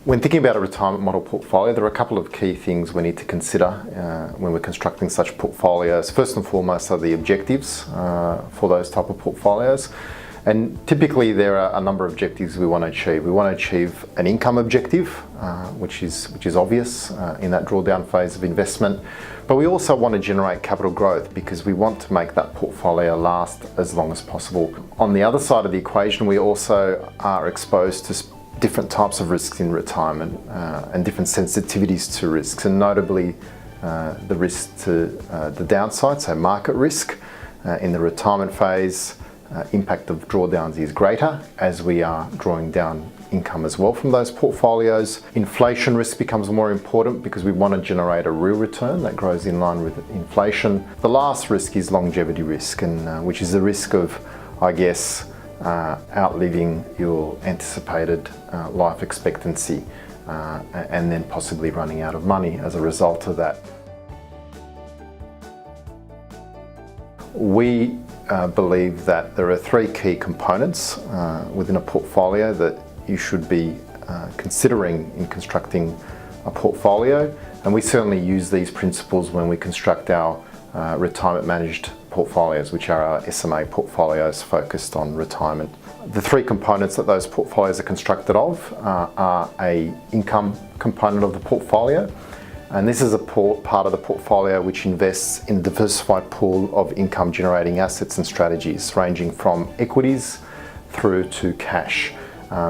When thinking about a retirement model portfolio, there are a couple of key things we need to consider when we're constructing such portfolios. First and foremost are the objectives for those type of portfolios. And typically there are a number of objectives we want to achieve. We want to achieve an income objective, which is obvious in that drawdown phase of investment. But we also want to generate capital growth because we want to make that portfolio last as long as possible. On the other side of the equation, we also are exposed to different types of risks in retirement and different sensitivities to risks, and notably the risk to the downside, so market risk. In the retirement phase, impact of drawdowns is greater as we are drawing down income as well from those portfolios. Inflation risk becomes more important because we want to generate a real return that grows in line with inflation. The last risk is longevity risk, and which is the risk of, I guess, outliving your anticipated life expectancy and then possibly running out of money as a result of that. We believe that there are three key components within a portfolio that you should be considering in constructing a portfolio, and we certainly use these principles when we construct our retirement managed portfolios, which are our SMA portfolios focused on retirement. The three components that those portfolios are constructed of are a income component of the portfolio, and this is a part of the portfolio which invests in a diversified pool of income generating assets and strategies ranging from equities through to cash.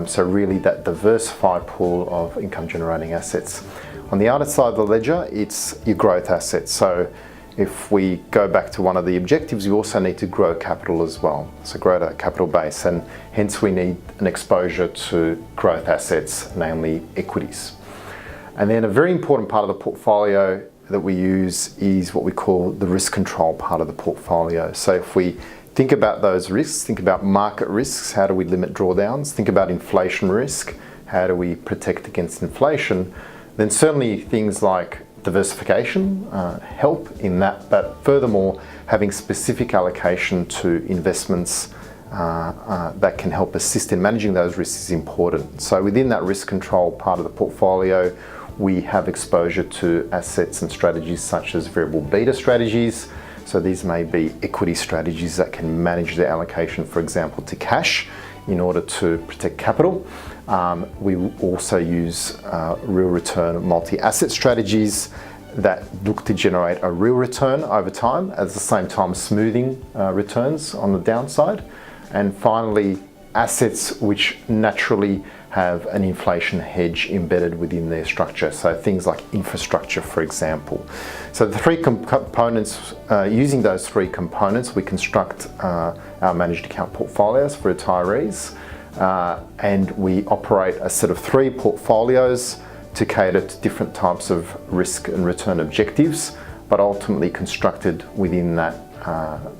So really that diversified pool of income generating assets. On the other side of the ledger, it's your growth assets. So if we go back to one of the objectives, you also need to grow capital as well. So grow that capital base, and hence we need an exposure to growth assets, namely equities. And then a very important part of the portfolio that we use is what we call the risk control part of the portfolio. So if we think about those risks, think about market risks, how do we limit drawdowns? Think about inflation risk, how do we protect against inflation? Then certainly things like diversification help in that, but furthermore, having specific allocation to investments that can help assist in managing those risks is important. So within that risk control part of the portfolio, we have exposure to assets and strategies such as variable beta strategies. So these may be equity strategies that can manage their allocation, for example, to cash in order to protect capital. We also use real return multi-asset strategies that look to generate a real return over time, at the same time smoothing returns on the downside. And finally, assets which naturally have an inflation hedge embedded within their structure. So things like infrastructure, for example. So the three components, using those three components, we construct our managed account portfolios for retirees. And we operate a set of three portfolios to cater to different types of risk and return objectives, but ultimately constructed within that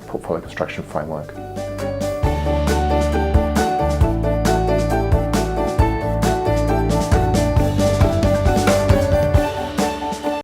portfolio construction framework.